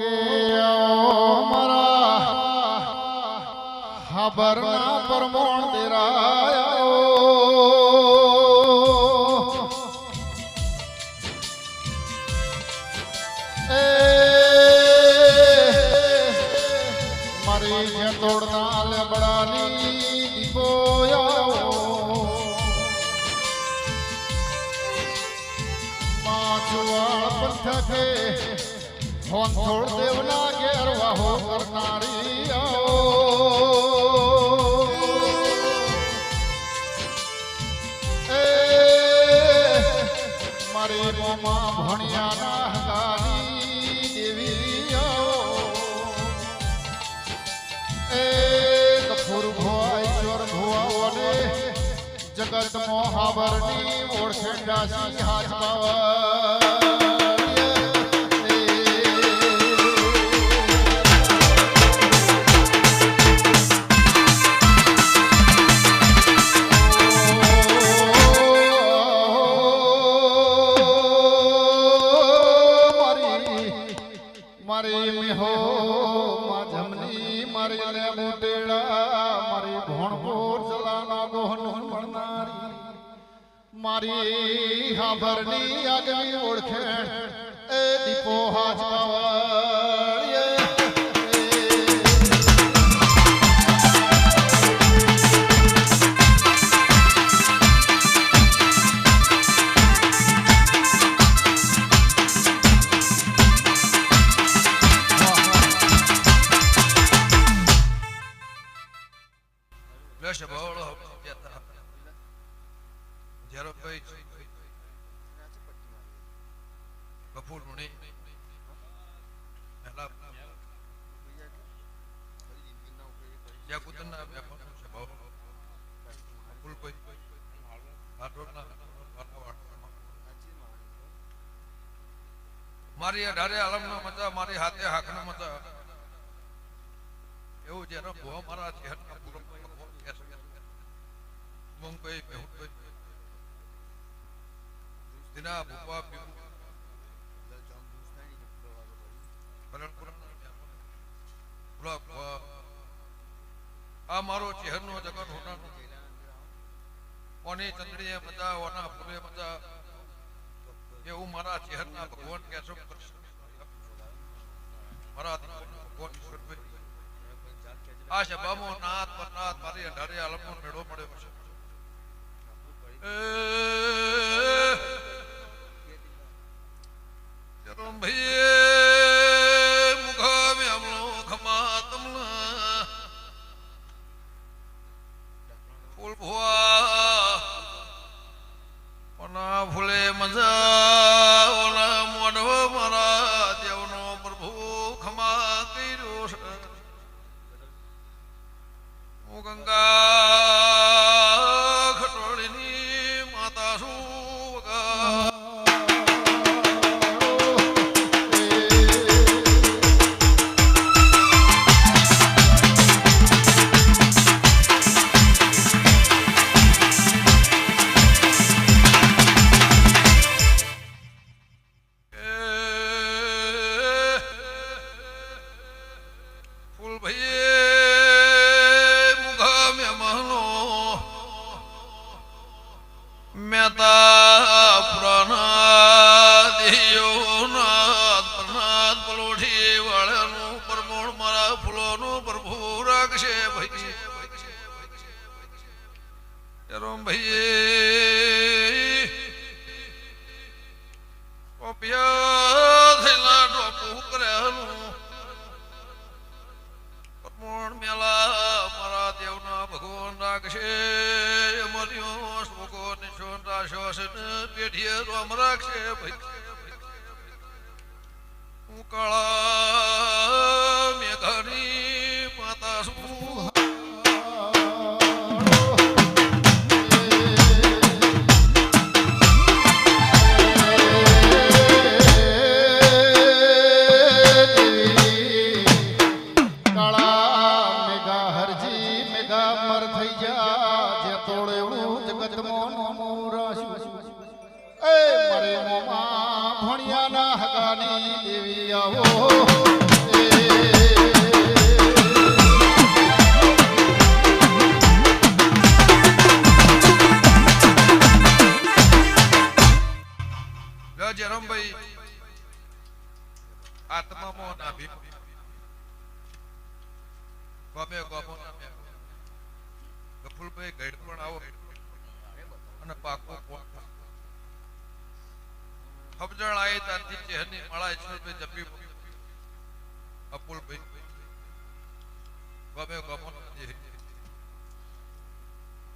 કે મારા હાબરના પરમોણ દેરાયો એ મારી જે તોડના લેબડાની દીપોયો માછવાળ પંથકે હોન થોડ દેવના ઘેર વાહો કરનારી મારી મોમાં ભણિયાના હગાની દેવી એ કપૂર ભોવા ઈશ્વર ભોવાઓને જગત મોહાબરની ઓળખે દાસી હાથ પાવા મારી મિહો માં જમની મારી લે મોટેડા મારી ભણપોર ચલાના ગોહન ભણનારી મારી હાભરની આગવી ઓળખેણ એ દીપો હાથ પાવાળીએ કપૂર મુની જ્યાં કુતરના વ્યાપારનો સ્વભાવ કપૂર કોઈ મારી અઢારે આલમનો મજા મારી હાથે હાકનો મજા એવું જેનો ભો મારા ચહેરા પૂરો મું કોઈ બેહુ કોઈ દિના ભૂપા પીવું આ મારો ચહેરનો જગત હોનાનો ઓની ચંદ્રીએ મજા ઓના ફૂલે મજા એવું મારા ચહેરના ભગવાન કેશવ મારા ભગવાન ઈશ્વર આ સભામાં નાથ પરનાથ મારી અઢારે આલમનો મેળો મળ્યો છે ભણિયાના હગાની દેવી આવો જરમભાઈ આત્મામાં નાભી ગમે ગમોના મેં ગફુલભાઈ ગઈડ પણ આવો અને પાકો સમજણ આવી ત્યાંથી ચહેરની માળા ઈશ્વરભાઈ જપી અપુલભાઈ ગમે ગમોના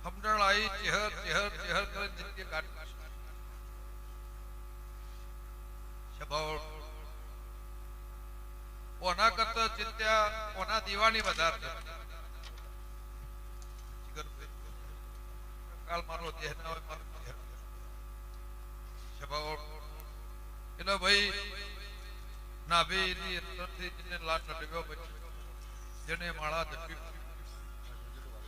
સમજણ આવી ચહેર ચહેર ચહેર કરીને જિંદગી કાઢી સ્વભાવ ઓના કરતા ચિંત્યા ઓના દીવાની વધારે કાલ મારો દેહ ના હોય મારો દેહ સ્વભાવ એટલે ભાઈ નાભીની અંદરથી જેને લાટ લડ્યો જેને માળા જપી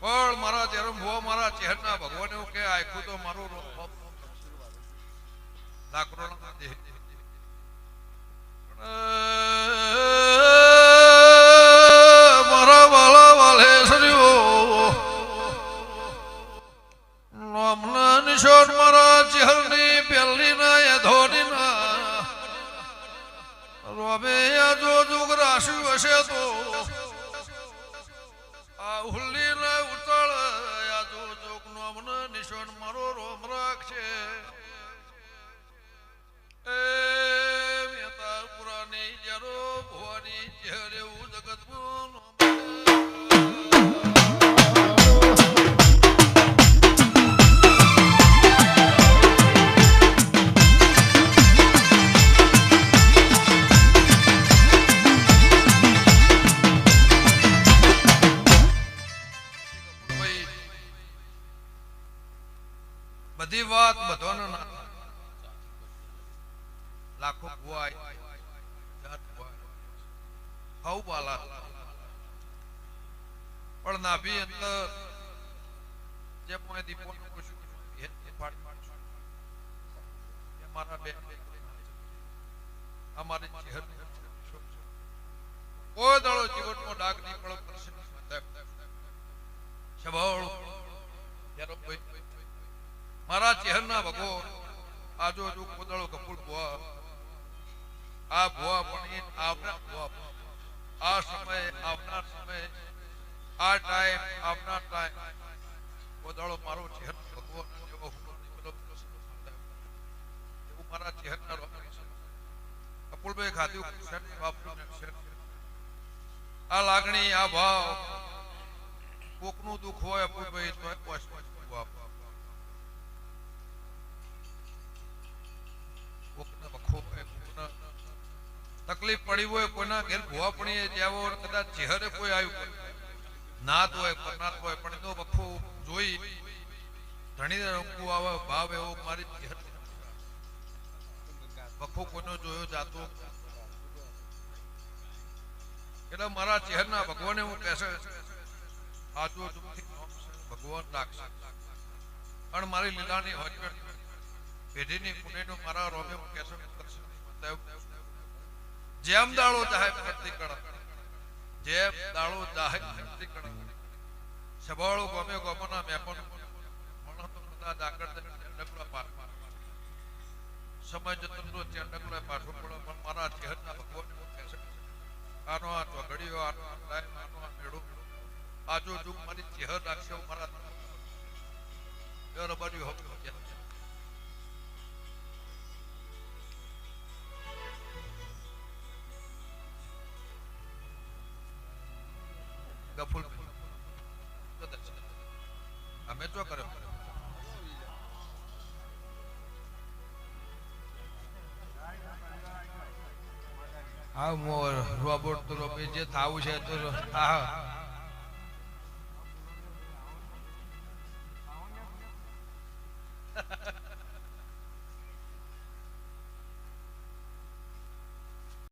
પણ મારા ચહેરા ભુવા મારા ચહેરના ભગવાન એવું કે આખું તો મારું લાકડો દેહ મારા વાલા વાલે સર્યો નામના નિશાન મારા ચહેરની પહેલી ના યધોની ના રોબે જો જુગ રાશિ હશે તો આ હુલ્લી ના ઉતાળ યાદો જોગ નામના નિશાન મારો રોમ રાખશે એ મેતા પુરાની જરો ભવાની ચહેરે જગતમાં બધી વાત બધાનો ના લાખો ભુવાય હવ બાલા પણ નાભી અંદર જે મોય દીપો નું કશું એ પાડી મારા બે અમારી ચહેર કોઈ દાડો જીવનમાં ડાઘ નહીં પડે સ્વભાવ મારા ચહેરના ભગવો આજો જો કોદળો કપૂર ભુવા આ ભુવા પણ આવનાર ભુવા આ સમય આવનાર સમય આ ટાઈમ આવનાર ટાઈમ કોદળો મારો ચહેર ભગવો જેવો એવું મારા ચહેરના કપૂરભાઈ ખાધું આ લાગણી આ ભાવ કોકનું દુઃખ હોય અપૂરભાઈ તો તકલીફ પડી હોય કોઈના ઘેર ભુવા પડી જેવો કદાચ ચહેરે કોઈ આવ્યું નાત હોય પરનાત હોય પણ એનો વખો જોઈ ધણી રંગું આવે ભાવ એવો મારી ચહેર વખો કોઈનો જોયો જાતો એટલે મારા ચહેરના ભગવાને હું કહેશે આજો ભગવાન રાખશે પણ મારી લીલાની હોસ્પિટલ પેઢીની પુણેનો મારા રોમે હું કહેશે જેમ દાળો જાહે પ્રતિ કણ જેમ દાળો જાહે પ્રતિ કણ સબાળો ગમે ગમના મેપન મણ તો બધા જાગર ચંડકલા પાર સમય જતનનો ચંડકલા પાછો પડો પણ મારા ચહેરના ભગવાન હું કહેશે આનો આ ચોગડીઓ આનો ટાઈમ આનો આ મેળો આજો જુગ મારી ચહેર રાખશે મારા રબારી હોપ ગફુલ અમે તો કર્યો હા મોર રોબોટ તો રોબે જે થાવું છે તો હા